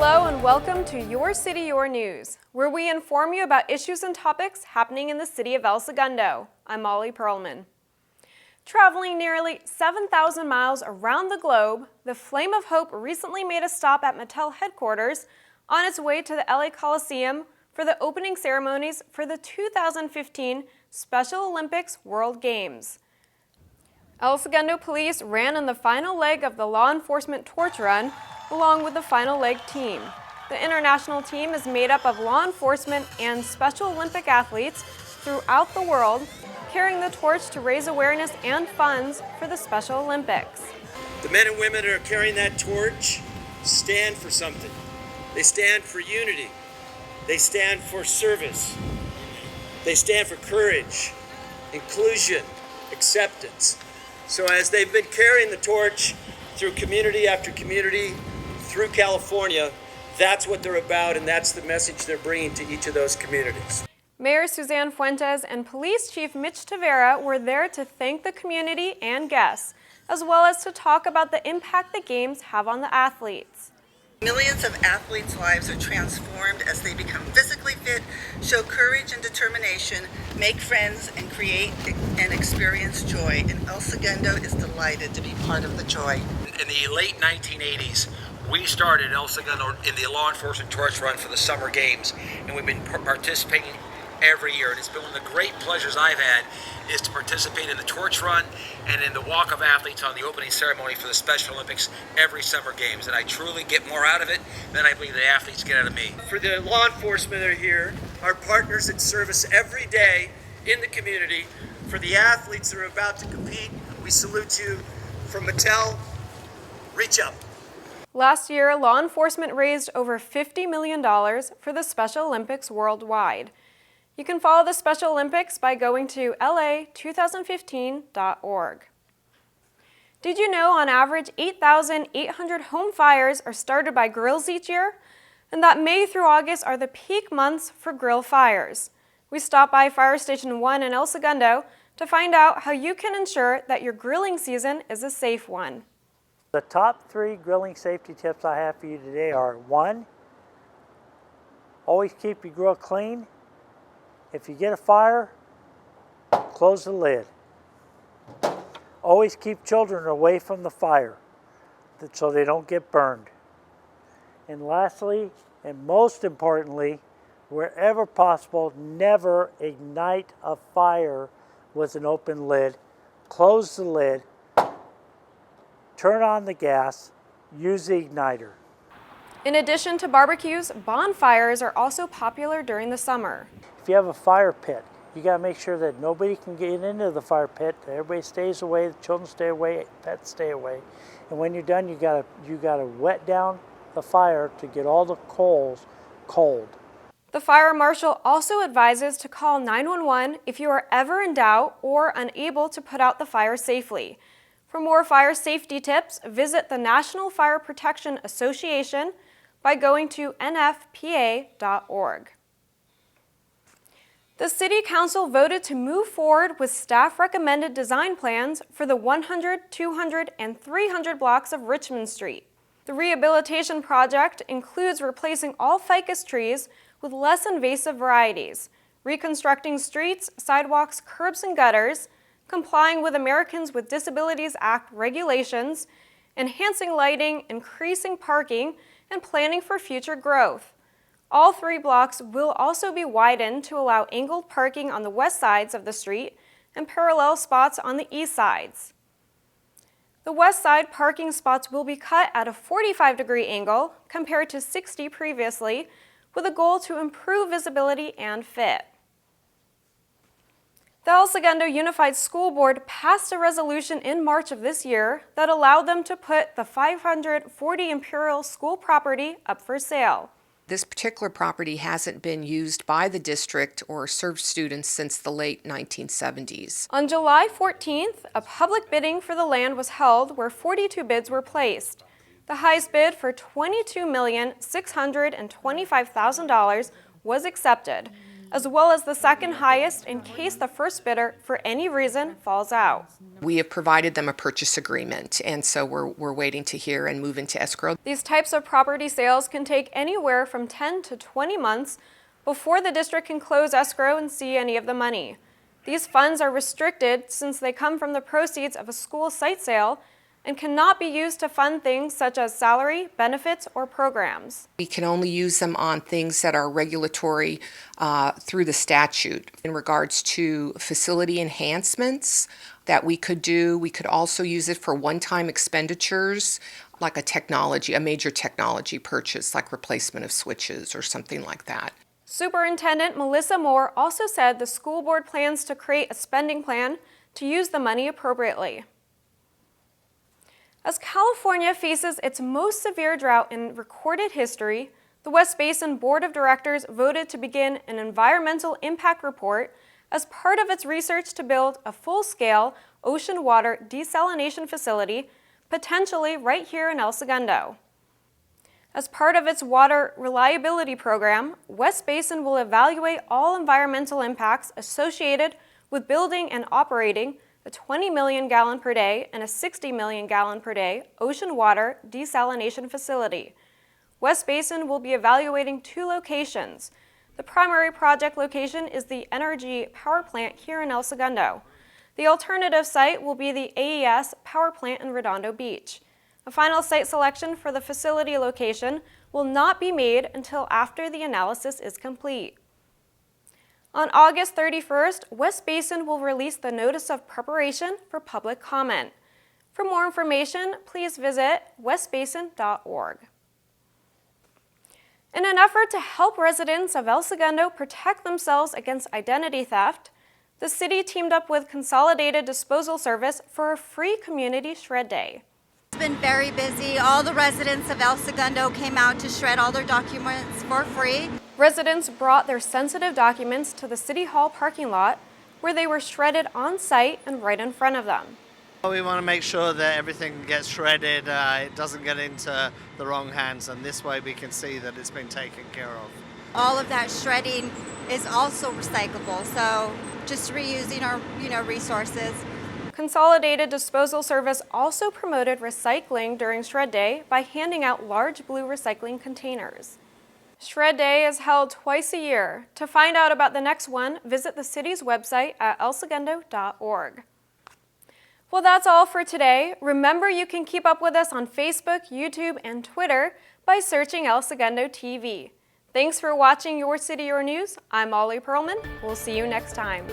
Hello and welcome to Your City, Your News, where we inform you about issues and topics happening in the city of El Segundo. I'm Molly Perlman. Traveling nearly 7,000 miles around the globe, the Flame of Hope recently made a stop at Mattel headquarters on its way to the LA Coliseum for the opening ceremonies for the 2015 Special Olympics World Games. El Segundo Police ran in the final leg of the law enforcement torch run along with the final leg team. The international team is made up of law enforcement and Special Olympic athletes throughout the world, carrying the torch to raise awareness and funds for the Special Olympics. The men and women that are carrying that torch stand for something. They stand for unity. They stand for service. They stand for courage, inclusion, acceptance. So as they've been carrying the torch through community after community, through California, that's what they're about, and that's the message they're bringing to each of those communities. Mayor Suzanne Fuentes and Police Chief Mitch Tavera were there to thank the community and guests, as well as to talk about the impact the games have on the athletes. Millions of athletes' lives are transformed as they become physically fit, show courage and determination, make friends, and create and experience joy. And El Segundo is delighted to be part of the joy. In the late 1980s, we started El Segundo in the law enforcement torch run for the Summer Games, and we've been participating every year. And it's been one of the great pleasures I've had is to participate in the torch run and in the walk of athletes on the opening ceremony for the Special Olympics every Summer Games. And I truly get more out of it than I believe the athletes get out of me. For the law enforcement that are here, our partners that service every day in the community, for the athletes that are about to compete, we salute you. From Mattel, reach up. Last year, law enforcement raised over $50 million for the Special Olympics worldwide. You can follow the Special Olympics by going to la2015.org. Did you know on average 8,800 home fires are started by grills each year? And that May through August are the peak months for grill fires. We stopped by Fire Station 1 in El Segundo to find out how you can ensure that your grilling season is a safe one. The top 3 grilling safety tips I have for you today are: 1, always keep your grill clean. If you get a fire, close the lid. Always keep children away from the fire so they don't get burned. And lastly, and most importantly, wherever possible, never ignite a fire with an open lid. Close the lid. Turn on the gas, use the igniter. In addition to barbecues, bonfires are also popular during the summer. If you have a fire pit, you got to make sure that nobody can get into the fire pit. Everybody stays away, the children stay away, pets stay away. And when you're done, you got to wet down the fire to get all the coals cold. The fire marshal also advises to call 911 if you are ever in doubt or unable to put out the fire safely. For more fire safety tips, visit the National Fire Protection Association by going to nfpa.org. The City Council voted to move forward with staff-recommended design plans for the 100, 200, and 300 blocks of Richmond Street. The rehabilitation project includes replacing all ficus trees with less invasive varieties, reconstructing streets, sidewalks, curbs, and gutters, complying with Americans with Disabilities Act regulations, enhancing lighting, increasing parking, and planning for future growth. All 3 blocks will also be widened to allow angled parking on the west sides of the street and parallel spots on the east sides. The west side parking spots will be cut at a 45-degree angle compared to 60 previously, with a goal to improve visibility and fit. The El Segundo Unified School Board passed a resolution in March of this year that allowed them to put the 540 Imperial School property up for sale. This particular property hasn't been used by the district or served students since the late 1970s. On July 14th, a public bidding for the land was held where 42 bids were placed. The highest bid for $22,625,000 was accepted. as well as the second highest in case the first bidder, for any reason, falls out. We have provided them a purchase agreement, and so we're waiting to hear and move into escrow. These types of property sales can take anywhere from 10 to 20 months before the district can close escrow and see any of the money. These funds are restricted since they come from the proceeds of a school site sale and cannot be used to fund things such as salary, benefits, or programs. We can only use them on things that are regulatory through the statute. In regards to facility enhancements that we could do, we could also use it for one-time expenditures, like a major technology purchase, like replacement of switches or something like that. Superintendent Melissa Moore also said the school board plans to create a spending plan to use the money appropriately. As California faces its most severe drought in recorded history, the West Basin Board of Directors voted to begin an environmental impact report as part of its research to build a full-scale ocean water desalination facility, potentially right here in El Segundo. As part of its water reliability program, West Basin will evaluate all environmental impacts associated with building and operating a 20 million gallon per day and a 60 million gallon per day ocean water desalination facility. West Basin will be evaluating 2 locations. The primary project location is the Energy Power Plant here in El Segundo. The alternative site will be the AES Power Plant in Redondo Beach. A final site selection for the facility location will not be made until after the analysis is complete. On August 31st, West Basin will release the Notice of Preparation for public comment. For more information, please visit westbasin.org. In an effort to help residents of El Segundo protect themselves against identity theft, the city teamed up with Consolidated Disposal Service for a free community shred day. It's been very busy. All the residents of El Segundo came out to shred all their documents for free. Residents brought their sensitive documents to the City Hall parking lot, where they were shredded on site and right in front of them. We want to make sure that everything gets shredded, it doesn't get into the wrong hands, and this way we can see that it's been taken care of. All of that shredding is also recyclable, so just reusing our resources. Consolidated Disposal Service also promoted recycling during Shred Day by handing out large blue recycling containers. Shred Day is held twice a year. To find out about the next one, visit the city's website at elsegundo.org. Well, that's all for today. Remember, you can keep up with us on Facebook, YouTube, and Twitter by searching El Segundo TV. Thanks for watching Your City, Your News. I'm Molly Perlman. We'll see you next time.